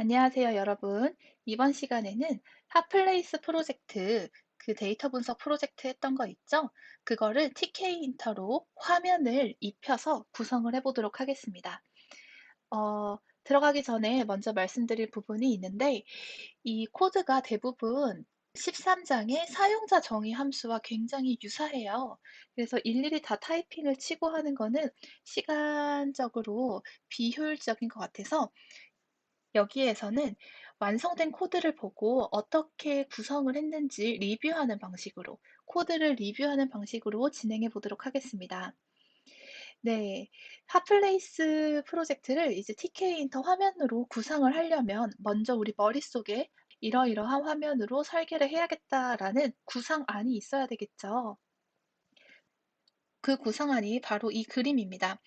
안녕하세요, 여러분. 이번 시간에는 핫플레이스 프로젝트, 그 데이터 분석 프로젝트 했던 거 있죠? 그거를 TK 인터로 화면을 입혀서 구성을 해보도록 하겠습니다. 들어가기 전에 먼저 말씀드릴 부분이 있는데, 이 코드가 대부분 13장의 사용자 정의 함수와 굉장히 유사해요. 그래서 일일이 다 타이핑을 치고 하는 거는 시간적으로 비효율적인 것 같아서 여기에서는 완성된 코드를 보고 어떻게 구성을 했는지 리뷰하는 방식으로, 코드를 리뷰하는 방식으로 진행해 보도록 하겠습니다. 네, 핫플레이스 프로젝트를 이제 TK인터 화면으로 구성을 하려면 먼저 우리 머릿속에 이러이러한 화면으로 설계를 해야겠다라는 구성안이 있어야 되겠죠. 그 구성안이 바로 이 그림입니다.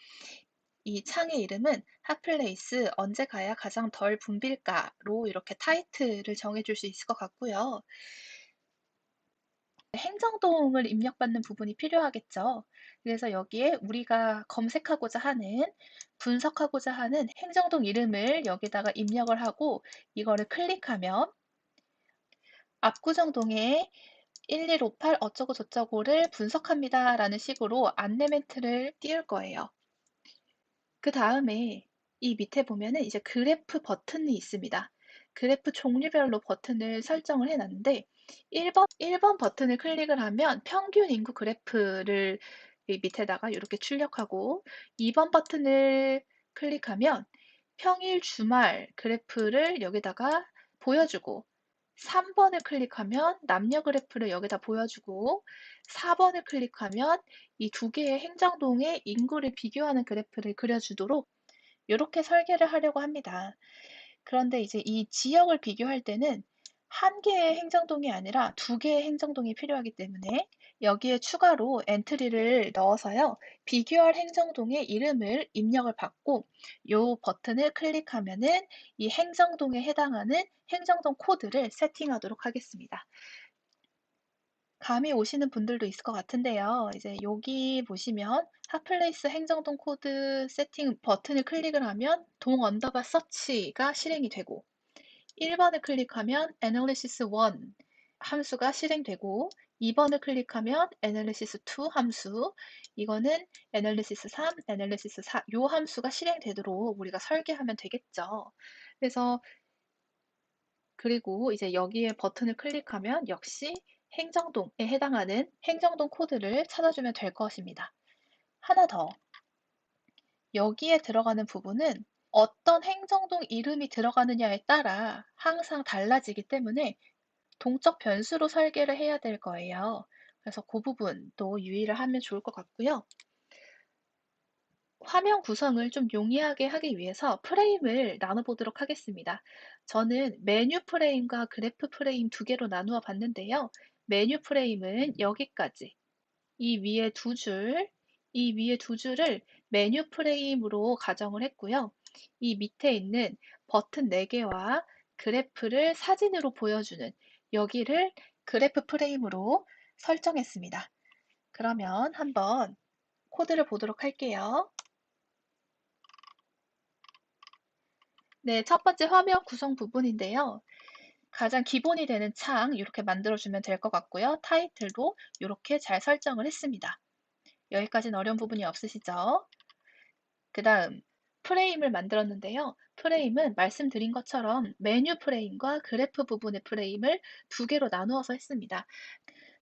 이 창의 이름은 핫플레이스 언제 가야 가장 덜 붐빌까로 이렇게 타이틀을 정해줄 수 있을 것 같고요. 행정동을 입력받는 부분이 필요하겠죠. 그래서 여기에 우리가 검색하고자 하는, 분석하고자 하는 행정동 이름을 여기다가 입력을 하고 이거를 클릭하면 압구정동에 1158 어쩌고 저쩌고를 분석합니다 라는 식으로 안내 멘트를 띄울 거예요. 그 다음에 이 밑에 보면은 이제 그래프 버튼이 있습니다. 그래프 종류별로 버튼을 설정을 해놨는데 1번 버튼을 클릭을 하면 평균 인구 그래프를 이 밑에다가 이렇게 출력하고 2번 버튼을 클릭하면 평일 주말 그래프를 여기다가 보여주고 3번을 클릭하면 남녀 그래프를 여기다 보여주고 4번을 클릭하면 이 두 개의 행정동의 인구를 비교하는 그래프를 그려주도록 이렇게 설계를 하려고 합니다. 그런데 이제 이 지역을 비교할 때는 한 개의 행정동이 아니라 두 개의 행정동이 필요하기 때문에 여기에 추가로 엔트리를 넣어서요. 비교할 행정동의 이름을 입력을 받고 이 버튼을 클릭하면은 이 행정동에 해당하는 행정동 코드를 세팅하도록 하겠습니다. 감이 오시는 분들도 있을 것 같은데요. 이제 여기 보시면 핫플레이스 행정동 코드 세팅 버튼을 클릭을 하면 동 언더바 서치가 실행이 되고 1번을 클릭하면 analysis 1 함수가 실행되고 2번을 클릭하면 analysis 2 함수 이거는 analysis 3, analysis 4 요 함수가 실행되도록 우리가 설계하면 되겠죠. 그래서 그리고 이제 여기에 버튼을 클릭하면 역시 행정동에 해당하는 행정동 코드를 찾아주면 될 것입니다. 하나 더. 여기에 들어가는 부분은 어떤 행정동 이름이 들어가느냐에 따라 항상 달라지기 때문에 동적 변수로 설계를 해야 될 거예요. 그래서 그 부분도 유의를 하면 좋을 것 같고요. 화면 구성을 좀 용이하게 하기 위해서 프레임을 나눠보도록 하겠습니다. 저는 메뉴 프레임과 그래프 프레임 두 개로 나누어 봤는데요. 메뉴 프레임은 여기까지, 이 위에 두 줄, 이 위에 두 줄을 메뉴 프레임으로 가정을 했고요. 이 밑에 있는 버튼 4개와 그래프를 사진으로 보여주는 여기를 그래프 프레임으로 설정했습니다. 그러면 한번 코드를 보도록 할게요. 네, 첫 번째 화면 구성 부분인데요. 가장 기본이 되는 창 이렇게 만들어주면 될 것 같고요. 타이틀도 이렇게 잘 설정을 했습니다. 여기까지는 어려운 부분이 없으시죠? 그 다음 프레임을 만들었는데요. 프레임은 말씀드린 것처럼 메뉴 프레임과 그래프 부분의 프레임을 두 개로 나누어서 했습니다.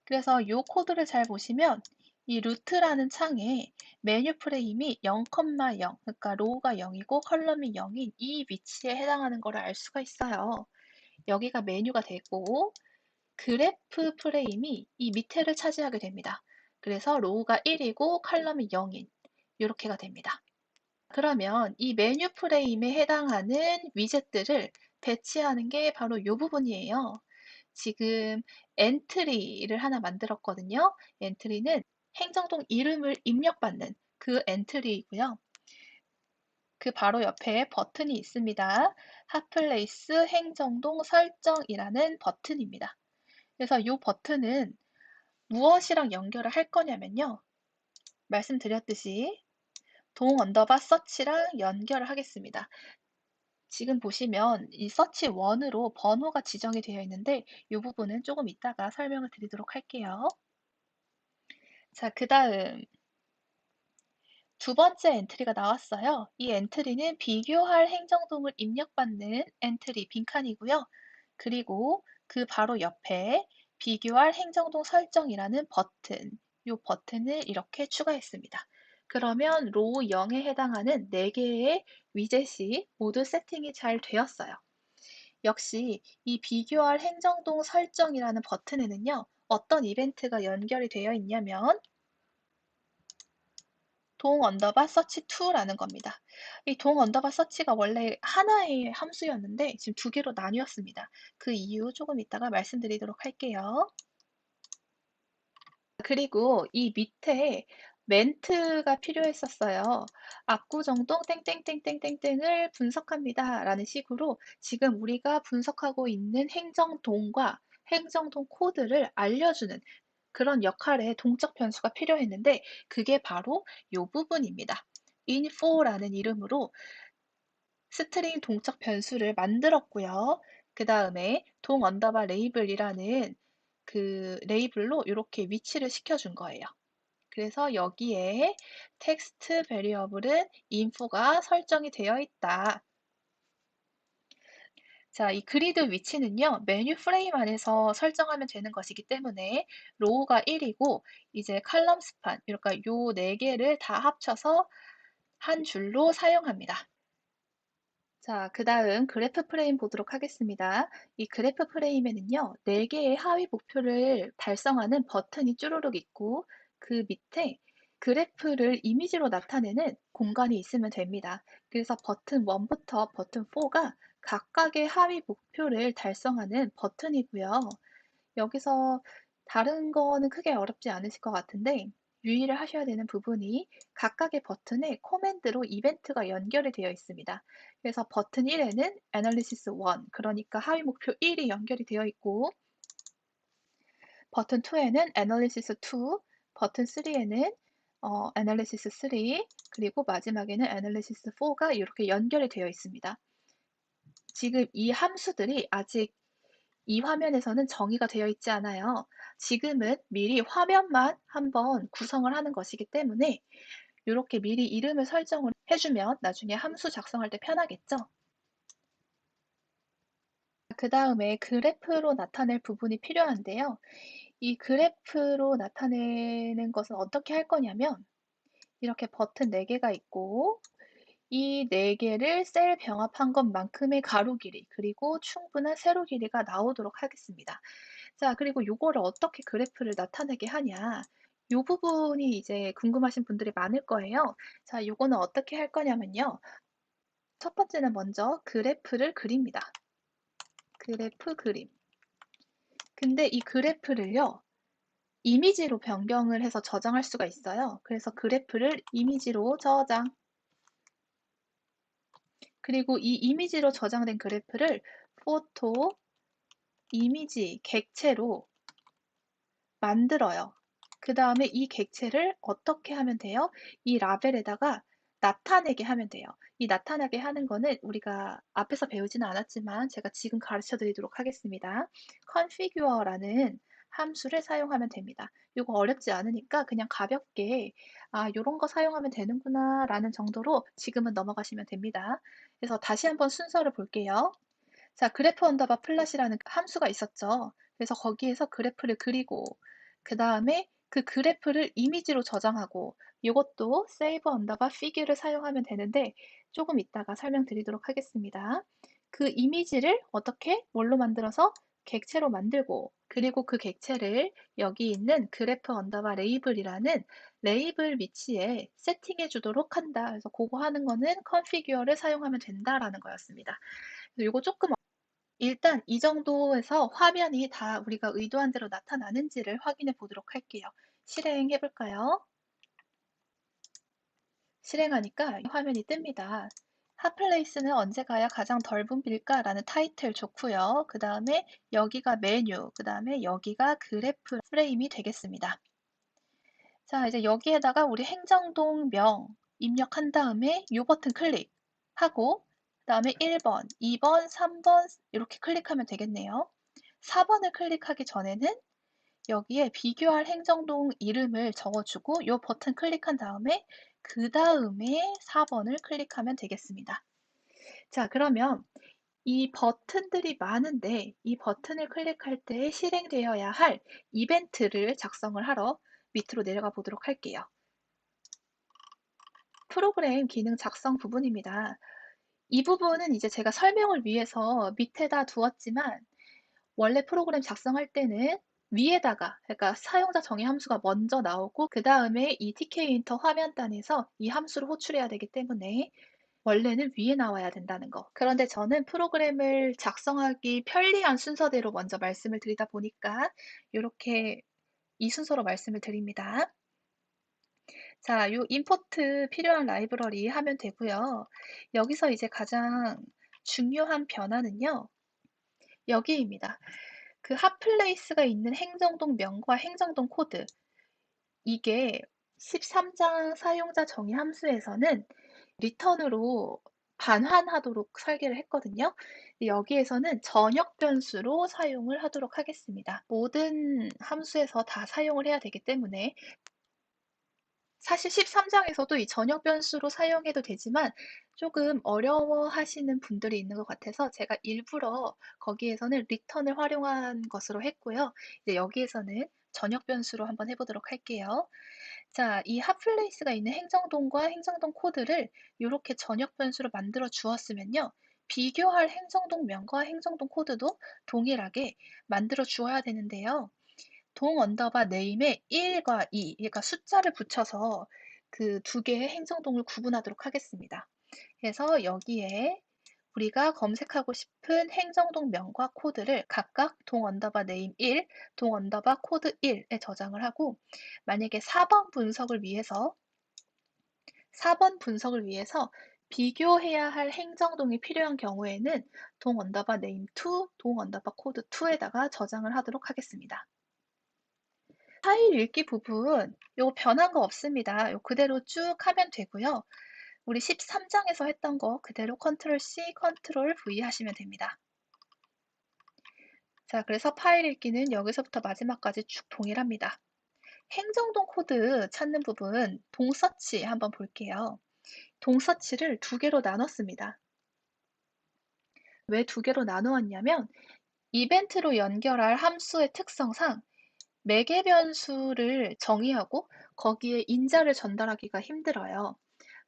그래서 이 코드를 잘 보시면 이 루트라는 창에 메뉴 프레임이 0,0 그러니까 로우가 0이고 컬럼이 0인 이 위치에 해당하는 것을 알 수가 있어요. 여기가 메뉴가 되고 그래프 프레임이 이 밑에를 차지하게 됩니다. 그래서 로우가 1이고 컬럼이 0인 이렇게가 됩니다. 그러면 이 메뉴 프레임에 해당하는 위젯들을 배치하는 게 바로 이 부분이에요. 지금 엔트리를 하나 만들었거든요. 엔트리는 행정동 이름을 입력받는 그 엔트리이고요. 그 바로 옆에 버튼이 있습니다. 핫플레이스 행정동 설정이라는 버튼입니다. 그래서 이 버튼은 무엇이랑 연결을 할 거냐면요. 말씀드렸듯이 동 언더바 서치랑 연결을 하겠습니다. 지금 보시면 이 서치 1으로 번호가 지정이 되어 있는데 이 부분은 조금 이따가 설명을 드리도록 할게요. 자, 그다음 두 번째 엔트리가 나왔어요. 이 엔트리는 비교할 행정동을 입력받는 엔트리 빈칸이고요. 그리고 그 바로 옆에 비교할 행정동 설정이라는 버튼, 이 버튼을 이렇게 추가했습니다. 그러면 로우 0에 해당하는 4개의 위젯이 모두 세팅이 잘 되었어요. 역시 이 비교할 행정동 설정이라는 버튼에는요, 어떤 이벤트가 연결이 되어 있냐면 동 언더바 서치 2라는 겁니다. 이 동 언더바 서치가 원래 하나의 함수였는데 지금 두 개로 나뉘었습니다. 그 이유 조금 이따가 말씀드리도록 할게요. 그리고 이 밑에 멘트가 필요했었어요. 압구정동 땡땡땡땡땡땡을 분석합니다. 라는 식으로 지금 우리가 분석하고 있는 행정동과 행정동 코드를 알려주는 그런 역할의 동적 변수가 필요했는데 그게 바로 이 부분입니다. info라는 이름으로 스트링 동적 변수를 만들었고요. 그 다음에 동 언더바 레이블이라는 그 레이블로 이렇게 위치를 시켜준 거예요. 그래서 여기에 텍스트 베리어블은 info가 설정이 되어 있다. 자, 이 그리드 위치는요, 메뉴 프레임 안에서 설정하면 되는 것이기 때문에 로우가 1이고, 이제 칼럼 스판, 그러니까 요 4개를 다 합쳐서 한 줄로 사용합니다. 자, 그 다음 그래프 프레임 보도록 하겠습니다. 이 그래프 프레임에는요, 4개의 하위 목표를 달성하는 버튼이 쭈루룩 있고, 그 밑에 그래프를 이미지로 나타내는 공간이 있으면 됩니다. 그래서 버튼 1부터 버튼 4가 각각의 하위 목표를 달성하는 버튼이고요. 여기서 다른 거는 크게 어렵지 않으실 것 같은데 유의를 하셔야 되는 부분이 각각의 버튼에 코맨드로 이벤트가 연결이 되어 있습니다. 그래서 버튼 1에는 Analysis 1, 그러니까 하위 목표 1이 연결이 되어 있고 버튼 2에는 Analysis 2, 버튼 3에는 Analysis 3, 그리고 마지막에는 Analysis 4가 이렇게 연결이 되어 있습니다. 지금 이 함수들이 아직 이 화면에서는 정의가 되어 있지 않아요. 지금은 미리 화면만 한번 구성을 하는 것이기 때문에 이렇게 미리 이름을 설정을 해주면 나중에 함수 작성할 때 편하겠죠? 그 다음에 그래프로 나타낼 부분이 필요한데요. 이 그래프로 나타내는 것은 어떻게 할 거냐면 이렇게 버튼 4개가 있고 이 4개를 셀 병합한 것만큼의 가로 길이 그리고 충분한 세로 길이가 나오도록 하겠습니다. 자, 그리고 요거를 어떻게 그래프를 나타내게 하냐. 요 부분이 이제 궁금하신 분들이 많을 거예요. 자, 요거는 어떻게 할 거냐면요. 첫 번째는 먼저 그래프를 그립니다. 그래프 그림. 근데 이 그래프를요, 이미지로 변경을 해서 저장할 수가 있어요. 그래서 그래프를 이미지로 저장. 그리고 이 이미지로 저장된 그래프를 포토, 이미지, 객체로 만들어요. 그 다음에 이 객체를 어떻게 하면 돼요? 이 라벨에다가 나타내게 하면 돼요. 이 나타나게 하는 거는 우리가 앞에서 배우지는 않았지만 제가 지금 가르쳐 드리도록 하겠습니다. configure라는 함수를 사용하면 됩니다. 이거 어렵지 않으니까 그냥 가볍게 요런 거 사용하면 되는구나 라는 정도로 지금은 넘어가시면 됩니다. 그래서 다시 한번 순서를 볼게요. 자, 그래프 언더바 플롯이라는 함수가 있었죠. 그래서 거기에서 그래프를 그리고 그 다음에 그 그래프를 이미지로 저장하고 이것도 save 언더바 figure를 사용하면 되는데 조금 이따가 설명드리도록 하겠습니다. 그 이미지를 어떻게 뭘로 만들어서 객체로 만들고 그리고 그 객체를 여기 있는 그래프 언더바 레이블이라는 레이블 위치에 세팅해 주도록 한다. 그래서 그거 하는 거는 configure를 사용하면 된다라는 거였습니다. 이거 조금 일단 이 정도에서 화면이 다 우리가 의도한 대로 나타나는지를 확인해 보도록 할게요. 실행해 볼까요? 실행하니까 화면이 뜹니다. 핫플레이스는 언제 가야 가장 덜 붐빌까? 라는 타이틀 좋고요. 그 다음에 여기가 메뉴, 그 다음에 여기가 그래프 프레임이 되겠습니다. 자, 이제 여기에다가 우리 행정동 명 입력한 다음에 이 버튼 클릭하고 그다음에 1번, 2번, 3번 이렇게 클릭하면 되겠네요. 4번을 클릭하기 전에는 여기에 비교할 행정동 이름을 적어주고 이 버튼 클릭한 다음에 그 다음에 4번을 클릭하면 되겠습니다. 자, 그러면 이 버튼들이 많은데 이 버튼을 클릭할 때 실행되어야 할 이벤트를 작성을 하러 밑으로 내려가 보도록 할게요. 프로그램 기능 작성 부분입니다. 이 부분은 이제 제가 설명을 위해서 밑에다 두었지만 원래 프로그램 작성할 때는 위에다가, 그러니까 사용자 정의 함수가 먼저 나오고 그 다음에 이 tkinter 화면단에서 이 함수를 호출해야 되기 때문에 원래는 위에 나와야 된다는 거. 그런데 저는 프로그램을 작성하기 편리한 순서대로 먼저 말씀을 드리다 보니까 이렇게 이 순서로 말씀을 드립니다. 자, 요 임포트 필요한 라이브러리 하면 되고요. 여기서 이제 가장 중요한 변화는요. 여기입니다. 그 핫플레이스가 있는 행정동 명과 행정동 코드, 이게 13장 사용자 정의 함수에서는 리턴으로 반환하도록 설계를 했거든요. 여기에서는 전역 변수로 사용을 하도록 하겠습니다. 모든 함수에서 다 사용을 해야 되기 때문에 사실 13장에서도 이 전역 변수로 사용해도 되지만 조금 어려워하시는 분들이 있는 것 같아서 제가 일부러 거기에서는 리턴을 활용한 것으로 했고요. 이제 여기에서는 전역 변수로 한번 해보도록 할게요. 자, 이 핫플레이스가 있는 행정동과 행정동 코드를 이렇게 전역 변수로 만들어 주었으면요. 비교할 행정동명과 행정동 코드도 동일하게 만들어 주어야 되는데요. 동 언더바 네임에 1과 2, 그러니까 숫자를 붙여서 그 두 개의 행정동을 구분하도록 하겠습니다. 그래서 여기에 우리가 검색하고 싶은 행정동 명과 코드를 각각 동 언더바 네임 1, 동 언더바 코드 1에 저장을 하고 만약에 4번 분석을 위해서 비교해야 할 행정동이 필요한 경우에는 동 언더바 네임 2, 동 언더바 코드 2에다가 저장을 하도록 하겠습니다. 파일 읽기 부분 요거 변한 거 없습니다. 요 그대로 쭉 하면 되고요. 우리 13장에서 했던 거 그대로 컨트롤 C, 컨트롤 V 하시면 됩니다. 자, 그래서 파일 읽기는 여기서부터 마지막까지 쭉 동일합니다. 행정동 코드 찾는 부분 동서치 한번 볼게요. 동서치를 두 개로 나눴습니다. 왜 두 개로 나누었냐면 이벤트로 연결할 함수의 특성상 매개 변수를 정의하고 거기에 인자를 전달하기가 힘들어요.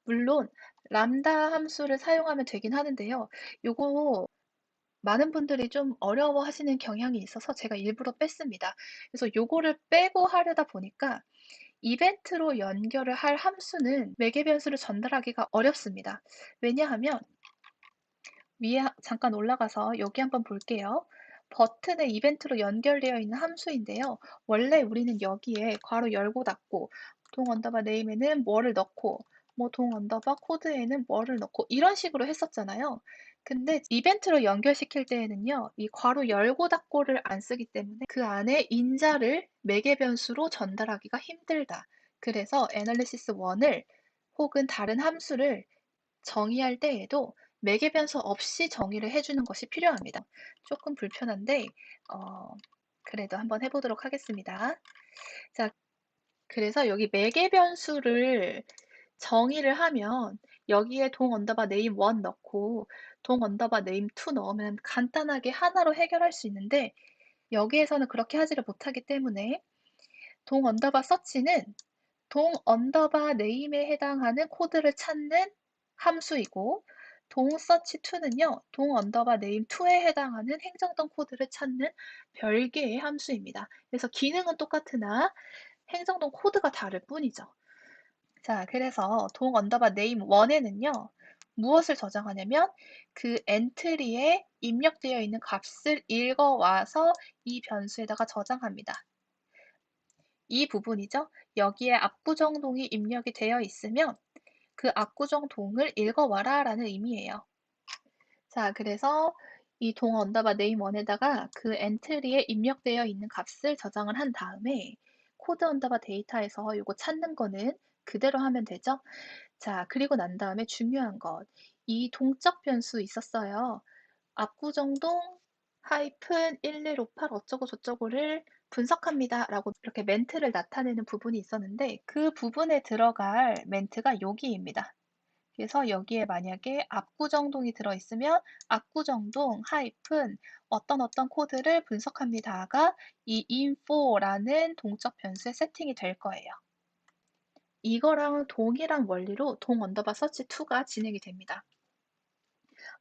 물론 람다 함수를 사용하면 되긴 하는데요. 요거 많은 분들이 좀 어려워하시는 경향이 있어서 제가 일부러 뺐습니다. 그래서 요거를 빼고 하려다 보니까 이벤트로 연결을 할 함수는 매개 변수를 전달하기가 어렵습니다. 왜냐하면 위에 잠깐 올라가서 여기 한번 볼게요. 버튼에 이벤트로 연결되어 있는 함수인데요. 원래 우리는 여기에 괄호 열고 닫고 동 언더바 네임에는 뭐를 넣고 뭐 동 언더바 코드에는 뭐를 넣고 이런 식으로 했었잖아요. 근데 이벤트로 연결시킬 때에는요. 이 괄호 열고 닫고를 안 쓰기 때문에 그 안에 인자를 매개 변수로 전달하기가 힘들다. 그래서 애널리시스 1을 혹은 다른 함수를 정의할 때에도 매개 변수 없이 정의를 해주는 것이 필요합니다. 조금 불편한데 그래도 한번 해보도록 하겠습니다. 자, 그래서 여기 매개 변수를 정의를 하면 여기에 동 언더바 네임 1 넣고 동 언더바 네임 2 넣으면 간단하게 하나로 해결할 수 있는데 여기에서는 그렇게 하지를 못하기 때문에 동 언더바 서치는 동 언더바 네임에 해당하는 코드를 찾는 함수이고 동 서치2는요. 동 언더바 네임 2에 해당하는 행정동 코드를 찾는 별개의 함수입니다. 그래서 기능은 똑같으나 행정동 코드가 다를 뿐이죠. 자, 그래서 동 언더바 네임 1에는요. 무엇을 저장하냐면 그 엔트리에 입력되어 있는 값을 읽어와서 이 변수에다가 저장합니다. 이 부분이죠. 여기에 압구정동이 입력이 되어 있으면 그 압구정동을 읽어와라 라는 의미예요. 자, 그래서 이 동 언더바 네임 1에다가 그 엔트리에 입력되어 있는 값을 저장을 한 다음에 코드 언더바 데이터에서 이거 찾는 거는 그대로 하면 되죠. 자, 그리고 난 다음에 중요한 것. 이 동적 변수 있었어요. 압구정동 하이픈 1158 어쩌고 저쩌고를 분석합니다라고 이렇게 멘트를 나타내는 부분이 있었는데 그 부분에 들어갈 멘트가 여기입니다. 그래서 여기에 만약에 압구정동이 들어있으면 압구정동 하이픈 어떤 코드를 분석합니다가 이 info라는 동적 변수에 세팅이 될 거예요. 이거랑 동일한 원리로 동 언더바 서치2가 진행이 됩니다.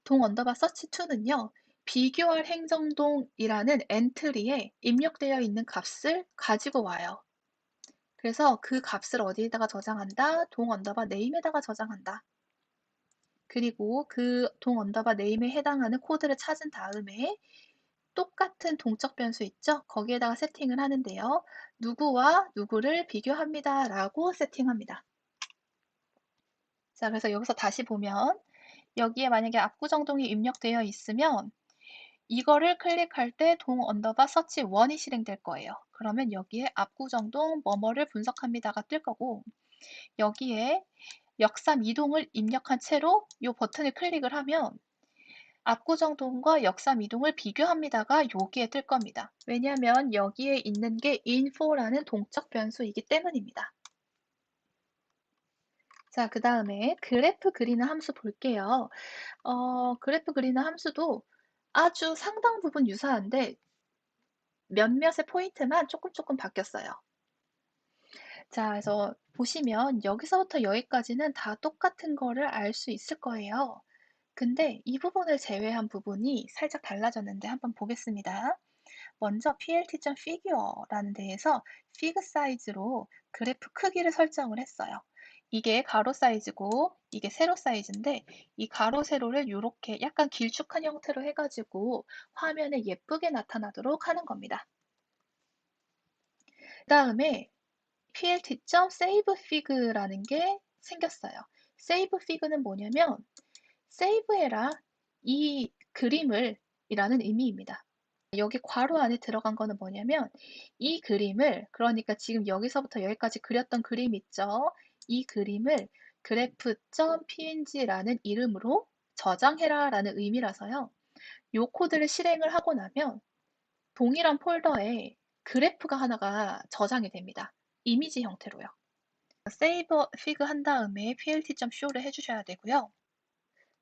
동 언더바 서치2는요. 비교할 행정동이라는 엔트리에 입력되어 있는 값을 가지고 와요. 그래서 그 값을 어디에다가 저장한다? 동 언더바 네임에다가 저장한다. 그리고 그 동 언더바 네임에 해당하는 코드를 찾은 다음에 똑같은 동적 변수 있죠? 거기에다가 세팅을 하는데요. 누구와 누구를 비교합니다 라고 세팅합니다. 자, 그래서 여기서 다시 보면 여기에 만약에 압구정동이 입력되어 있으면 이거를 클릭할 때 동 언더바 서치 1이 실행될 거예요. 그러면 여기에 압구정동 뭐뭐를 분석합니다가 뜰 거고 여기에 역삼 이동을 입력한 채로 이 버튼을 클릭을 하면 압구정동과 역삼 이동을 비교합니다가 여기에 뜰 겁니다. 왜냐하면 여기에 있는 게 info라는 동적 변수이기 때문입니다. 자, 그 다음에 그래프 그리는 함수 볼게요. 그래프 그리는 함수도 아주 상당 부분 유사한데 몇몇의 포인트만 조금 바뀌었어요. 자, 그래서 보시면 여기서부터 여기까지는 다 똑같은 거를 알 수 있을 거예요. 근데 이 부분을 제외한 부분이 살짝 달라졌는데 한번 보겠습니다. 먼저 plt.figure라는 데에서 fig 사이즈로 그래프 크기를 설정을 했어요. 이게 가로 사이즈고 이게 세로 사이즈인데 이 가로 세로를 이렇게 약간 길쭉한 형태로 해가지고 화면에 예쁘게 나타나도록 하는 겁니다. 그 다음에 plt.savefig라는 게 생겼어요. savefig는 뭐냐면 세이브해라 이 그림을 이라는 의미입니다. 여기 괄호 안에 들어간 거는 뭐냐면 이 그림을 그러니까 지금 여기서부터 여기까지 그렸던 그림 있죠? 이 그림을 graph.png라는 이름으로 저장해라 라는 의미라서요. 이 코드를 실행을 하고 나면 동일한 폴더에 그래프가 하나가 저장이 됩니다. 이미지 형태로요. 세이브 피그 한 다음에 plt.show를 해주셔야 되고요.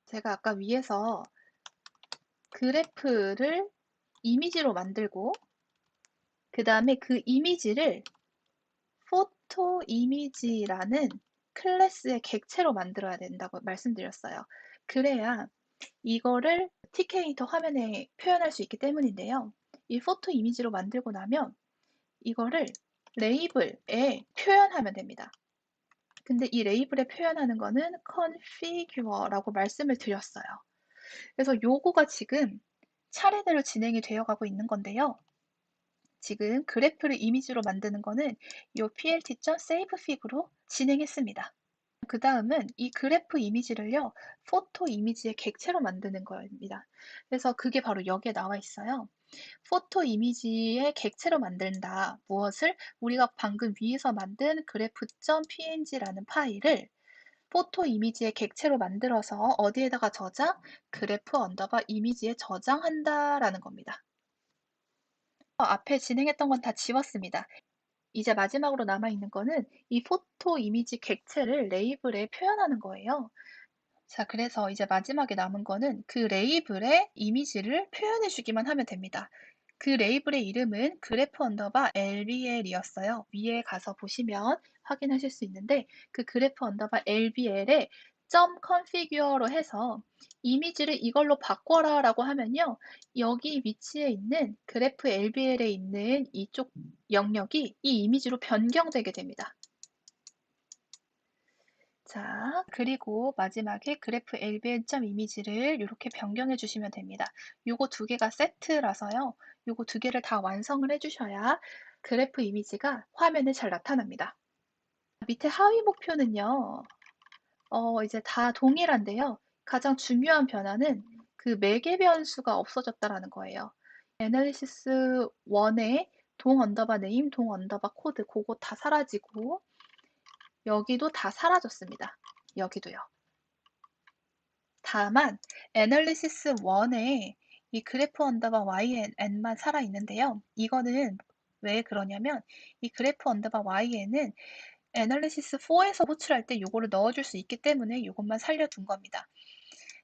제가 아까 위에서 그래프를 이미지로 만들고 그 다음에 그 이미지를 포토 이미지라는 클래스의 객체로 만들어야 된다고 말씀드렸어요. 그래야 이거를 TK에이터 화면에 표현할 수 있기 때문인데요. 이 포토 이미지로 만들고 나면 이거를 레이블에 표현하면 됩니다. 근데 이 레이블에 표현하는 거는 configure라고 말씀을 드렸어요. 그래서 요거가 지금 차례대로 진행이 되어 가고 있는 건데요. 지금 그래프를 이미지로 만드는 거는 이 plt.savefig으로 진행했습니다. 그 다음은 이 그래프 이미지를요, 포토 이미지의 객체로 만드는 겁니다. 그래서 그게 바로 여기에 나와 있어요. 포토 이미지의 객체로 만든다. 무엇을? 우리가 방금 위에서 만든 graph.png라는 파일을 포토 이미지의 객체로 만들어서 어디에다가 저장? 그래프 언더바 이미지에 저장한다라는 겁니다. 앞에 진행했던 건 다 지웠습니다. 이제 마지막으로 남아있는 거는 이 포토 이미지 객체를 레이블에 표현하는 거예요. 자, 그래서 이제 마지막에 남은 거는 그 레이블의 이미지를 표현해 주기만 하면 됩니다. 그 레이블의 이름은 그래프 언더바 lbl이었어요. 위에 가서 보시면 확인하실 수 있는데 그 그래프 언더바 lbl에 .configure로 해서 이미지를 이걸로 바꿔라 라고 하면요. 여기 위치에 있는 그래프 lbl에 있는 이쪽 영역이 이 이미지로 변경되게 됩니다. 자, 그리고 마지막에 그래프 lbn 이미지를 이렇게 변경해 주시면 됩니다. 요거 두 개가 세트라서요. 요거 두 개를 다 완성을 해주셔야 그래프 이미지가 화면에 잘 나타납니다. 밑에 하위 목표는요. 이제 다 동일한데요. 가장 중요한 변화는 그 매개 변수가 없어졌다라는 거예요. 애널리시스 1에 동 언더바 네임, 동 언더바 코드 그거 다 사라지고 여기도 다 사라졌습니다. 여기도요. 다만 애널리시스 1에 이 그래프 언더바 YN만 살아 있는데요. 이거는 왜 그러냐면 이 그래프 언더바 YN은 애널리시스 4에서 호출할 때 요거를 넣어줄 수 있기 때문에 이것만 살려둔 겁니다.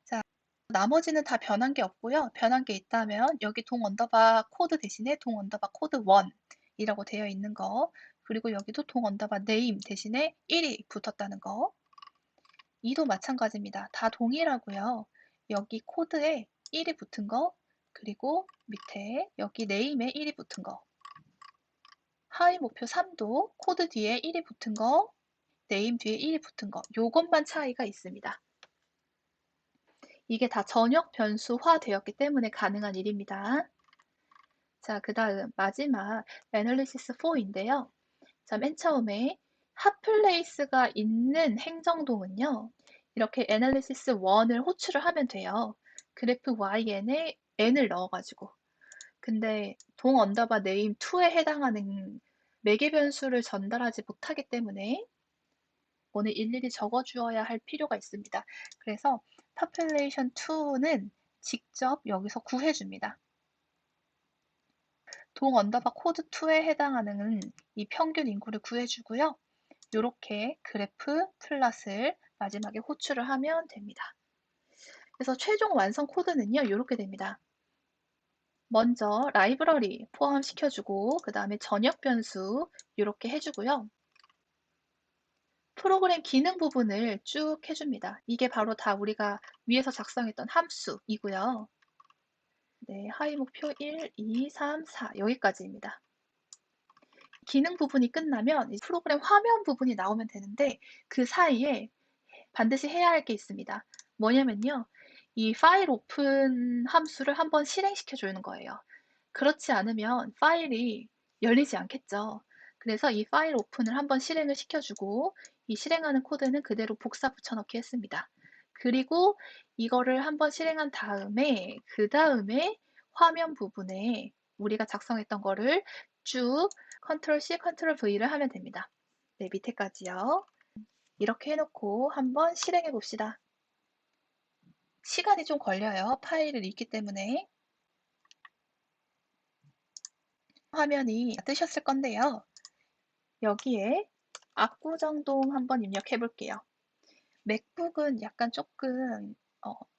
자, 나머지는 다 변한 게 없고요. 변한 게 있다면 여기 동 언더바 코드 대신에 동 언더바 코드 1이라고 되어 있는 거, 그리고 여기도 동 언더바 네임 대신에 1이 붙었다는 거. 이도 마찬가지입니다. 다 동일하고요. 여기 코드에 1이 붙은 거, 그리고 밑에 여기 네임에 1이 붙은 거. 하위 목표 3도 코드 뒤에 1이 붙은 거, 네임 뒤에 1이 붙은 거. 요것만 차이가 있습니다. 이게 다 전역 변수화 되었기 때문에 가능한 일입니다. 자, 그 다음 마지막 애널리시스 4인데요. 자, 맨 처음에 핫플레이스가 있는 행정동은요. 이렇게 애널리시스 1을 호출을 하면 돼요. 그래프 YN에 n을 넣어가지고. 근데 동 언더바 네임 2에 해당하는 매개 변수를 전달하지 못하기 때문에 오늘 일일이 적어주어야 할 필요가 있습니다. 그래서 population 2는 직접 여기서 구해줍니다. 동 언더바 코드 2에 해당하는 이 평균 인구를 구해주고요. 이렇게 그래프 플롯을 마지막에 호출을 하면 됩니다. 그래서 최종 완성 코드는요, 이렇게 됩니다. 먼저 라이브러리 포함시켜주고 그 다음에 전역 변수 이렇게 해주고요. 프로그램 기능 부분을 쭉 해줍니다. 이게 바로 다 우리가 위에서 작성했던 함수이고요. 네, 하위 목표 1, 2, 3, 4 여기까지입니다. 기능 부분이 끝나면 프로그램 화면 부분이 나오면 되는데 그 사이에 반드시 해야 할 게 있습니다. 뭐냐면요. 이 파일 오픈 함수를 한번 실행시켜 주는 거예요. 그렇지 않으면 파일이 열리지 않겠죠. 그래서 이 파일 오픈을 한번 실행을 시켜주고 이 실행하는 코드는 그대로 복사 붙여넣기 했습니다. 그리고 이거를 한번 실행한 다음에 그 다음에 화면 부분에 우리가 작성했던 거를 쭉 컨트롤 C, 컨트롤 V를 하면 됩니다. 네, 밑에까지요. 이렇게 해놓고 한번 실행해 봅시다. 시간이 좀 걸려요. 파일을 읽기 때문에. 화면이 뜨셨을 건데요. 여기에 압구정동 한번 입력해 볼게요. 맥북은 약간 조금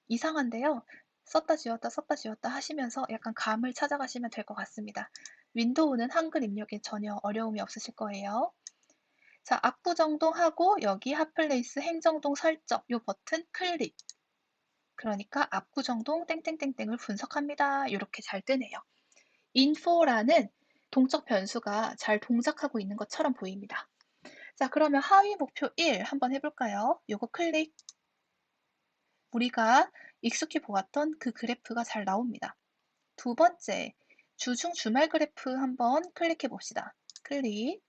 이상한데요. 썼다 지웠다 하시면서 약간 감을 찾아가시면 될 것 같습니다. 윈도우는 한글 입력에 전혀 어려움이 없으실 거예요. 자, 압구정동 하고 여기 핫플레이스 행정동 설정 이 버튼 클릭. 그러니까 압구정동 땡땡땡땡을 분석합니다. 이렇게 잘 뜨네요. info라는 동적 변수가 잘 동작하고 있는 것처럼 보입니다. 자, 그러면 하위 목표 1 한번 해볼까요? 요거 클릭. 우리가 익숙히 보았던 그 그래프가 잘 나옵니다. 두 번째, 주중 주말 그래프 한번 클릭해 봅시다. 클릭.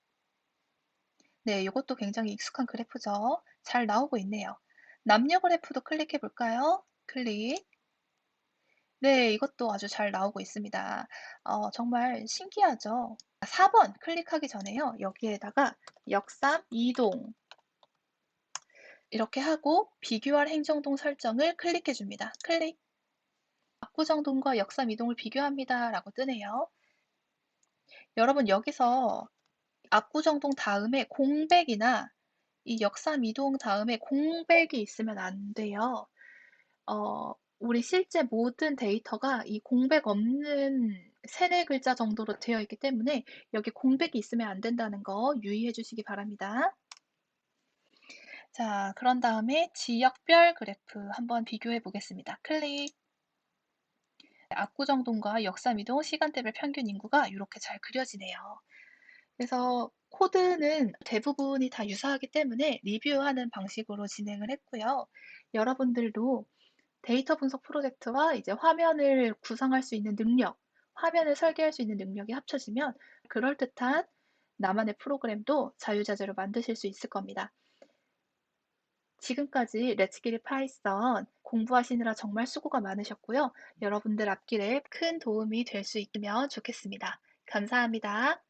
네, 이것도 굉장히 익숙한 그래프죠. 잘 나오고 있네요. 남녀 그래프도 클릭해 볼까요? 클릭. 네, 이것도 아주 잘 나오고 있습니다. 정말 신기하죠? 4번 클릭하기 전에요. 여기에다가 역삼 이동 이렇게 하고 비교할 행정동 설정을 클릭해 줍니다. 클릭. 압구정동과 역삼 이동을 비교합니다. 라고 뜨네요. 여러분 여기서 압구정동 다음에 공백이나 이 역삼 이동 다음에 공백이 있으면 안 돼요. 우리 실제 모든 데이터가 이 공백 없는 세네 글자 정도로 되어 있기 때문에 여기 공백이 있으면 안 된다는 거 유의해 주시기 바랍니다. 자, 그런 다음에 지역별 그래프 한번 비교해 보겠습니다. 클릭. 압구정동과 역삼이동 시간대별 평균 인구가 이렇게 잘 그려지네요. 그래서 코드는 대부분이 다 유사하기 때문에 리뷰하는 방식으로 진행을 했고요. 여러분들도 데이터 분석 프로젝트와 이제 화면을 구성할 수 있는 능력, 화면을 설계할 수 있는 능력이 합쳐지면 그럴듯한 나만의 프로그램도 자유자재로 만드실 수 있을 겁니다. 지금까지 렛츠기리 파이썬 공부하시느라 정말 수고가 많으셨고요. 여러분들 앞길에 큰 도움이 될 수 있으면 좋겠습니다. 감사합니다.